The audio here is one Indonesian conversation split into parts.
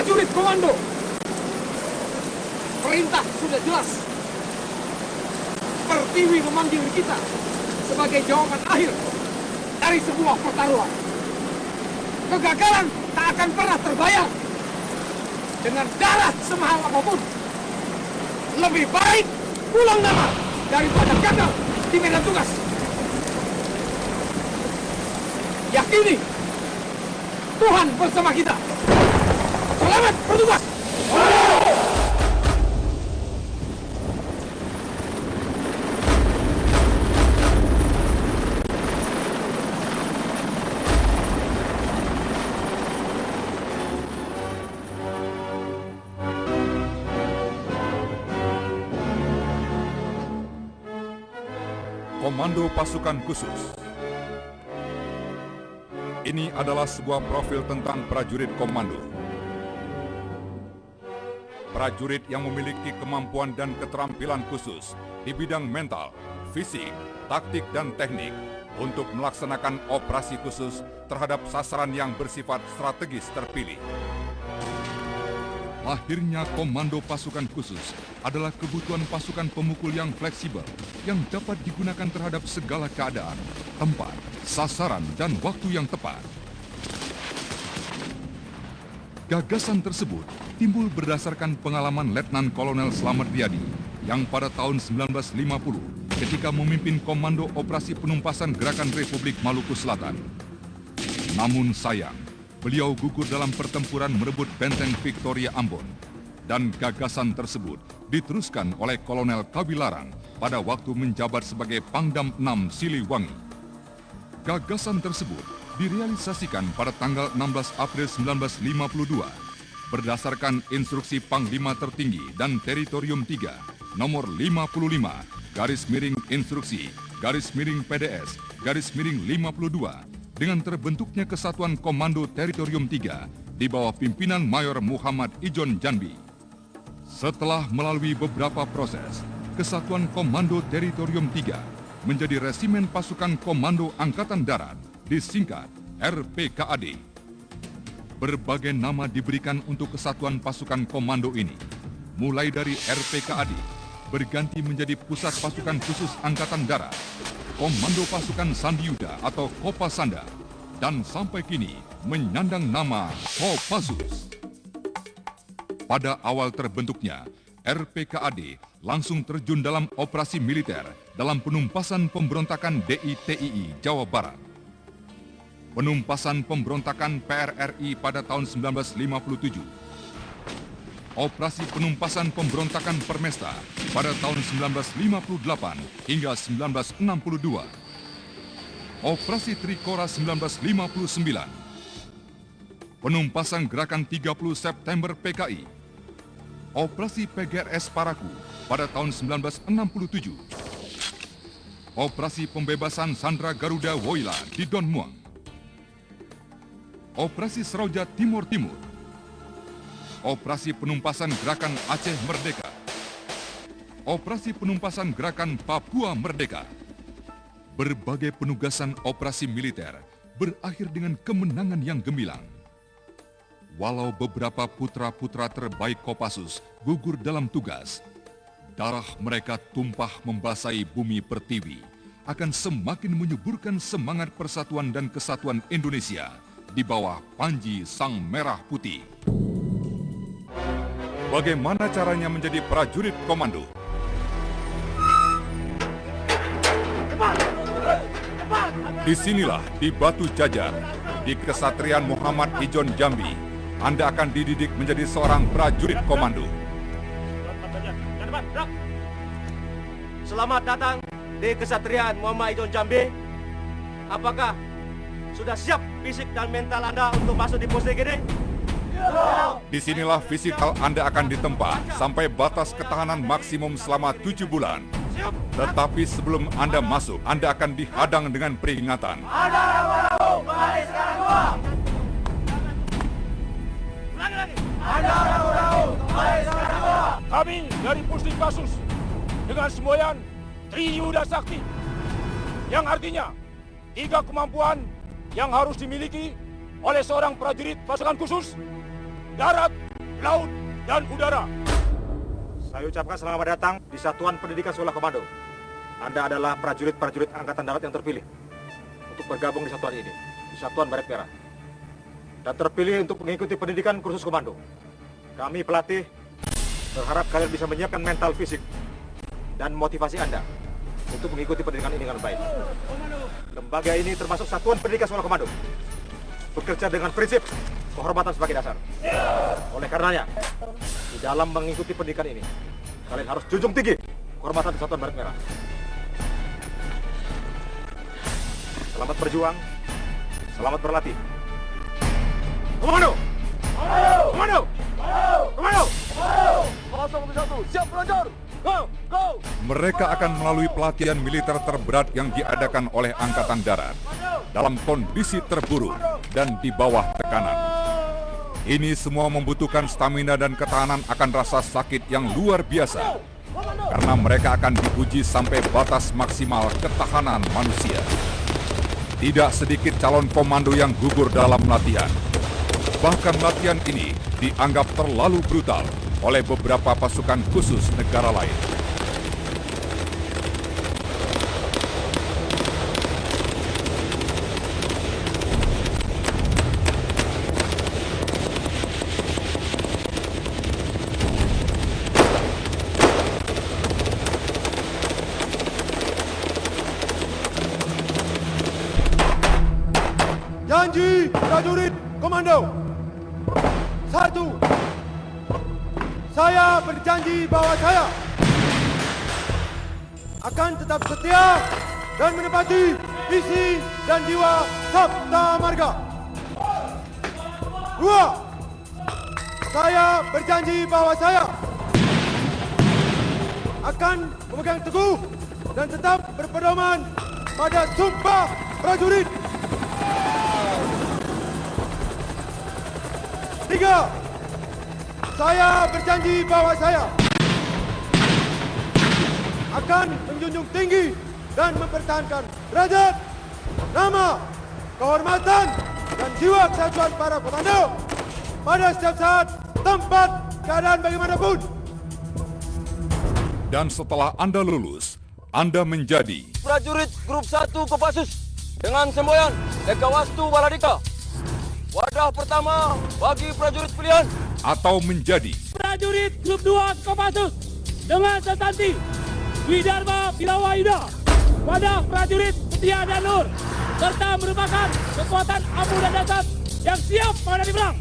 prajurit komando. Perintah sudah jelas. Pertiwi memanggil kita sebagai jawaban akhir dari sebuah pertaruhan. Kegagalan tak akan pernah terbayar dengan darah semahal apapun. Lebih baik pulang nama daripada gagal di medan tugas. Yakini Tuhan bersama kita. Selamat bertugas. Komando Pasukan Khusus. Ini adalah sebuah profil tentang prajurit komando. Prajurit yang memiliki kemampuan dan keterampilan khusus di bidang mental, fisik, taktik, dan teknik untuk melaksanakan operasi khusus terhadap sasaran yang bersifat strategis terpilih. Lahirnya Komando Pasukan Khusus adalah kebutuhan pasukan pemukul yang fleksibel yang dapat digunakan terhadap segala keadaan, tempat, sasaran, dan waktu yang tepat. Gagasan tersebut timbul berdasarkan pengalaman Letnan Kolonel Slamet Riyadi yang pada tahun 1950 ketika memimpin Komando Operasi Penumpasan Gerakan Republik Maluku Selatan. Namun sayang, beliau gugur dalam pertempuran merebut benteng Victoria Ambon, dan gagasan tersebut diteruskan oleh Kolonel Kawilarang pada waktu menjabat sebagai Pangdam 6 Siliwangi. Gagasan tersebut direalisasikan pada tanggal 16 April 1952 berdasarkan instruksi Panglima Tertinggi dan Teritorium 3 nomor 55 garis miring instruksi garis miring PDS garis miring 52 dengan terbentuknya Kesatuan Komando Teritorium 3 di bawah pimpinan Mayor Muhammad Ijon Janbi. Setelah melalui beberapa proses, Kesatuan Komando Teritorium 3 menjadi Resimen Pasukan Komando Angkatan Darat, disingkat RPKAD. Berbagai nama diberikan untuk Kesatuan Pasukan Komando ini, mulai dari RPKAD, berganti menjadi Pusat Pasukan Khusus Angkatan Darat, Komando Pasukan Sandiuda atau Kopasanda, dan sampai kini menyandang nama Kopassus. Pada awal terbentuknya, RPKAD langsung terjun dalam operasi militer dalam penumpasan pemberontakan DITII Jawa Barat. Penumpasan pemberontakan PRRI pada tahun 1957. Operasi penumpasan pemberontakan Permesta pada tahun 1958 hingga 1962. Operasi Trikora 1959. Penumpasan Gerakan 30 September PKI. Operasi PGRS Paraku pada tahun 1967. Operasi Pembebasan Sandra Garuda Woyla di Don Muang. Operasi Seroja Timur Timur. Operasi Penumpasan Gerakan Aceh Merdeka. Operasi Penumpasan Gerakan Papua Merdeka. Berbagai penugasan operasi militer berakhir dengan kemenangan yang gemilang. Walau beberapa putra-putra terbaik Kopassus gugur dalam tugas, darah mereka tumpah membasahi bumi Pertiwi akan semakin menyuburkan semangat persatuan dan kesatuan Indonesia di bawah Panji Sang Merah Putih. Bagaimana caranya menjadi prajurit komando? Disinilah di Batu Jajar, di Kesatrian Muhammad Ijon Jambi, Anda akan dididik menjadi seorang prajurit komando. Selamat datang di Kesatrian Muhammad Ijon Jambi. Apakah sudah siap fisik dan mental Anda untuk masuk di pos DGD? Disinilah fisikal Anda akan ditempa sampai batas ketahanan maksimum selama 7 bulan. Tetapi sebelum Anda masuk, Anda akan dihadang dengan peringatan. Ada ragu-ragu, kembali sekarang dua. Ulangi lagi. Ada ragu-ragu, kembali sekarang dua. Kami dari Pusdikpassus dengan semboyan Triyuda Sakti, yang artinya 3 kemampuan yang harus dimiliki oleh seorang prajurit pasukan khusus: darat, laut, dan udara. Saya ucapkan selamat datang di Satuan Pendidikan Sekolah Komando. Anda adalah prajurit-prajurit Angkatan Darat yang terpilih untuk bergabung di satuan ini, di Satuan Baret Merah. Dan terpilih untuk mengikuti pendidikan kursus komando. Kami pelatih berharap kalian bisa menyiapkan mental, fisik, dan motivasi Anda untuk mengikuti pendidikan ini dengan baik. Lembaga ini termasuk Satuan Pendidikan Sekolah Komando, bekerja dengan prinsip kehormatan sebagai dasar. Oleh karenanya, di dalam mengikuti pendidikan ini, kalian harus junjung tinggi kehormatan Satuan Baret Merah. Selamat berjuang, selamat berlatih. Komando! Komando! Komando! 071, siap meluncur! Go! Go! Mereka akan melalui pelatihan militer terberat yang diadakan oleh Angkatan Darat dalam kondisi terburuk dan di bawah tekanan. Ini semua membutuhkan stamina dan ketahanan akan rasa sakit yang luar biasa, karena mereka akan diuji sampai batas maksimal ketahanan manusia. Tidak sedikit calon komando yang gugur dalam latihan. Bahkan latihan ini dianggap terlalu brutal oleh beberapa pasukan khusus negara lain. Janji prajurit komando. 1. Saya berjanji bahwa saya akan tetap setia dan menepati visi dan jiwa Sabta Marga. 2. Saya berjanji bahwa saya akan memegang teguh dan tetap berpedoman pada Sumpah Prajurit. 3. Saya berjanji bahwa saya akan menjunjung tinggi dan mempertahankan derajat, nama, kehormatan, dan jiwa kesatuan para komando pada setiap saat, tempat, keadaan bagaimanapun. Dan setelah Anda lulus, Anda menjadi prajurit grup 1 Kopassus dengan semboyan Ekawastu Baladika. Wadah pertama bagi prajurit pilihan. atau menjadi prajurit grup 2 Kopassus dengan substansi Widharma Pirawayuda. Wadah prajurit setia dan nur, serta merupakan kekuatan ampuh dan dasar yang siap menghadapi perang.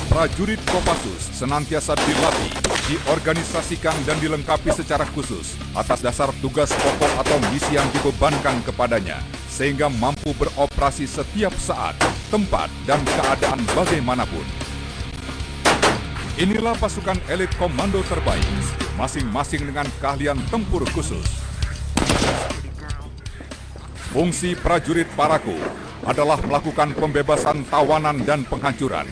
Prajurit Kopassus senantiasa dilatih, diorganisasikan dan dilengkapi secara khusus atas dasar tugas pokok atau misi yang dibebankan kepadanya, sehingga mampu beroperasi setiap saat, tempat, dan keadaan bagaimanapun. Inilah pasukan elit komando terbaik, masing-masing dengan keahlian tempur khusus. Fungsi prajurit Paraku adalah melakukan pembebasan tawanan dan penghancuran.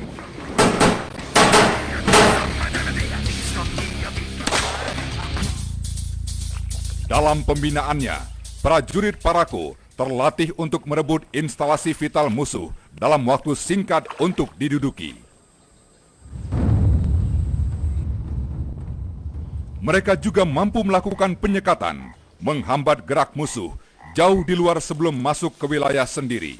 Dalam pembinaannya, prajurit Paraku terlatih untuk merebut instalasi vital musuh dalam waktu singkat untuk diduduki. Mereka juga mampu melakukan penyekatan, menghambat gerak musuh jauh di luar sebelum masuk ke wilayah sendiri.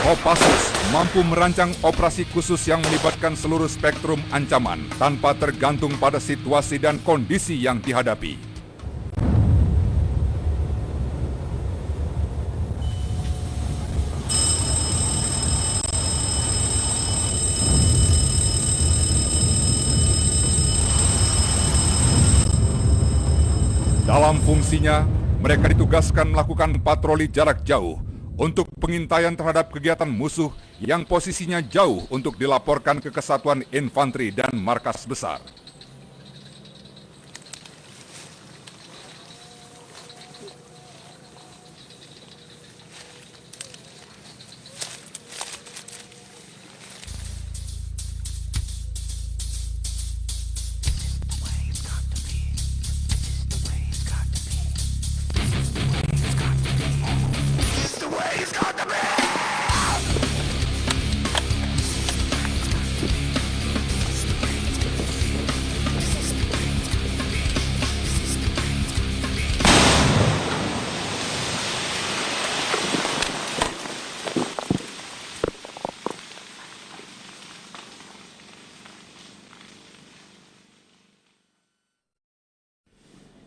Kopassus mampu merancang operasi khusus yang melibatkan seluruh spektrum ancaman tanpa tergantung pada situasi dan kondisi yang dihadapi. Dalam fungsinya, mereka ditugaskan melakukan patroli jarak jauh untuk pengintaian terhadap kegiatan musuh yang posisinya jauh untuk dilaporkan ke Kesatuan Infanteri dan markas besar.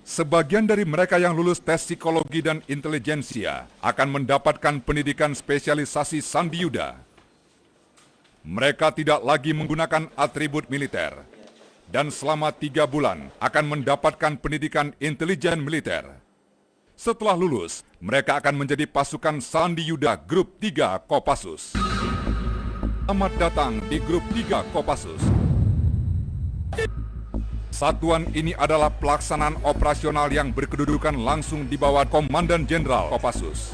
Sebagian dari mereka yang lulus tes psikologi dan intelijensia akan mendapatkan pendidikan spesialisasi Sandi Yuda. Mereka tidak lagi menggunakan atribut militer dan selama 3 bulan akan mendapatkan pendidikan intelijen militer. Setelah lulus, mereka akan menjadi pasukan Sandi Yuda Grup 3 Kopassus. Selamat datang di Grup 3 Kopassus. Satuan ini adalah pelaksanaan operasional yang berkedudukan langsung di bawah Komandan Jenderal Kopassus.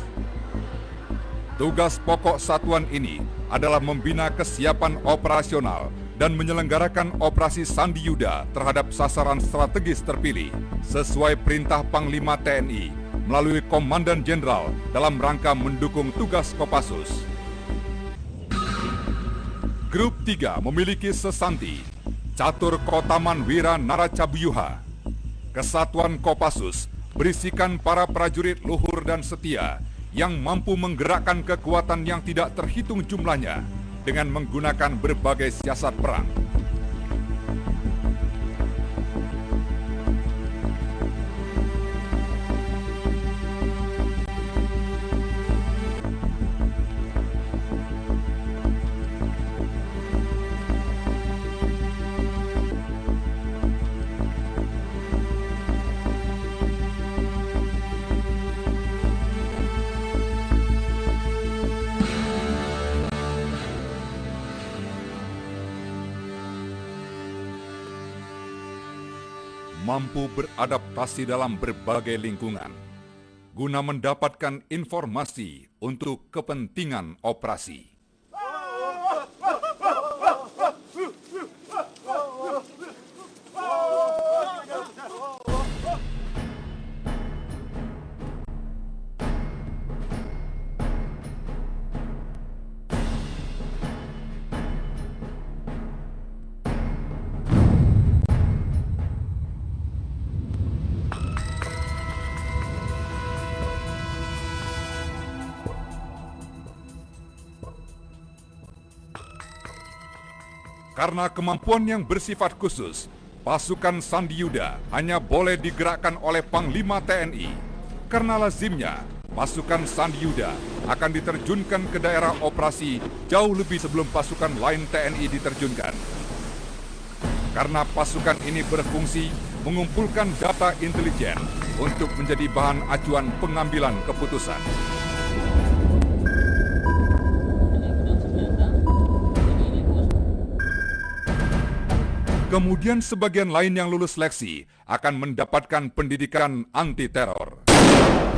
Tugas pokok satuan ini adalah membina kesiapan operasional dan menyelenggarakan operasi Sandi Yuda terhadap sasaran strategis terpilih sesuai perintah Panglima TNI melalui Komandan Jenderal dalam rangka mendukung tugas Kopassus. Grup 3 memiliki sesanti Catur Kotaman Wira Naracabuyuha. Kesatuan Kopassus berisikan para prajurit luhur dan setia yang mampu menggerakkan kekuatan yang tidak terhitung jumlahnya dengan menggunakan berbagai siasat perang. Mampu beradaptasi dalam berbagai lingkungan, guna mendapatkan informasi untuk kepentingan operasi. Karena kemampuan yang bersifat khusus, pasukan Sandi Yuda hanya boleh digerakkan oleh Panglima TNI. Karena lazimnya, pasukan Sandi Yuda akan diterjunkan ke daerah operasi jauh lebih sebelum pasukan lain TNI diterjunkan. Karena pasukan ini berfungsi mengumpulkan data intelijen untuk menjadi bahan acuan pengambilan keputusan. Kemudian sebagian lain yang lulus seleksi akan mendapatkan pendidikan anti-teror.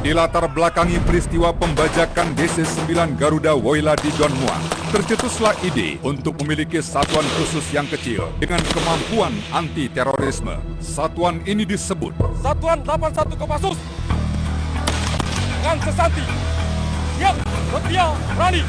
Dilatar belakangi peristiwa pembajakan DC-9 Garuda Woyla di Don Muang, tercetuslah ide untuk memiliki satuan khusus yang kecil dengan kemampuan anti-terorisme. Satuan ini disebut Satuan 81 Kopassus dengan sesanti siap, setia, berani.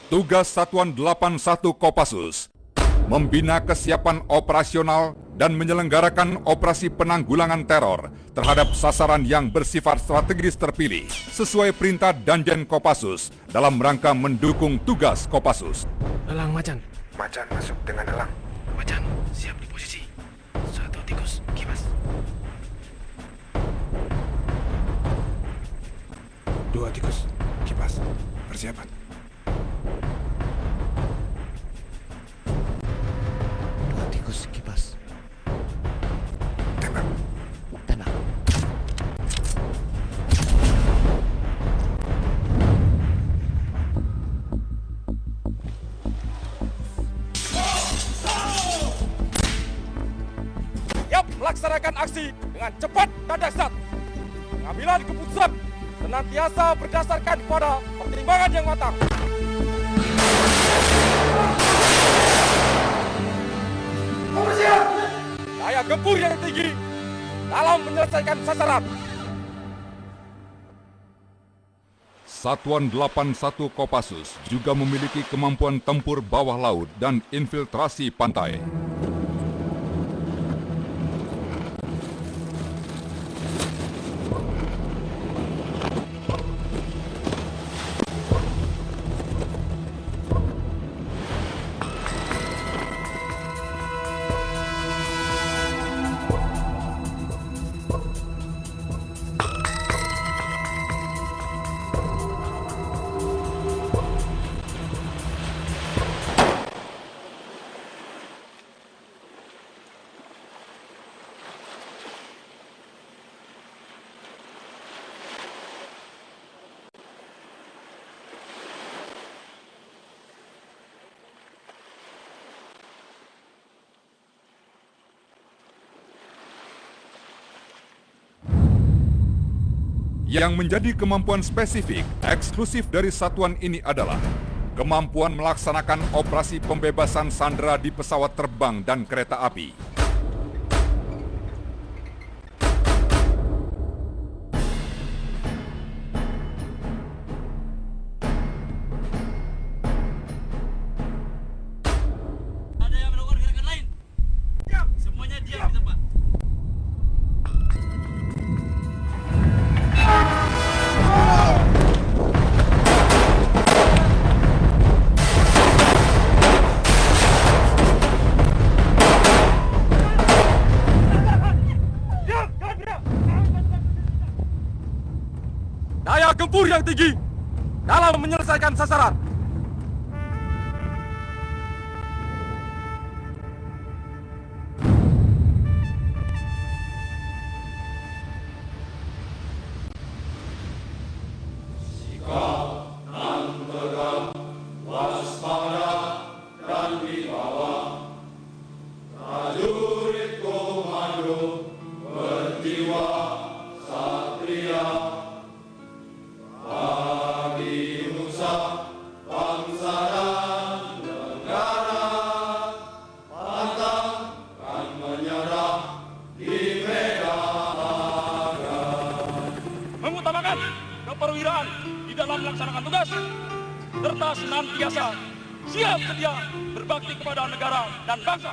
Tugas Satuan 81 Kopassus membina kesiapan operasional dan menyelenggarakan operasi penanggulangan teror terhadap sasaran yang bersifat strategis terpilih sesuai perintah Danjen Kopassus dalam rangka mendukung tugas Kopassus. Elang Macan. Macan masuk dengan elang. Macan siap di posisi. 1 tikus kipas. 2 tikus kipas. Persiapan. 2 tikus kipas. Tembak. Tembak. Siap melaksanakan aksi dengan cepat dan dahsyat. Pengambilan keputusan senantiasa berdasarkan pada pertimbangan yang matang. gempur yang tinggi dalam menyelesaikan sasaran. Satuan 81 Kopassus juga memiliki kemampuan tempur bawah laut dan infiltrasi pantai. Yang menjadi kemampuan spesifik eksklusif dari satuan ini adalah kemampuan melaksanakan operasi pembebasan sandera di pesawat terbang dan kereta api. Ada yang melakukan gerakan lain? Siap. Semuanya diam di tempat. Daya gempur yang tinggi dalam menyelesaikan sasaran. Mengutamakan keperwiraan di dalam melaksanakan tugas serta senantiasa siap sedia berbakti kepada negara dan bangsa.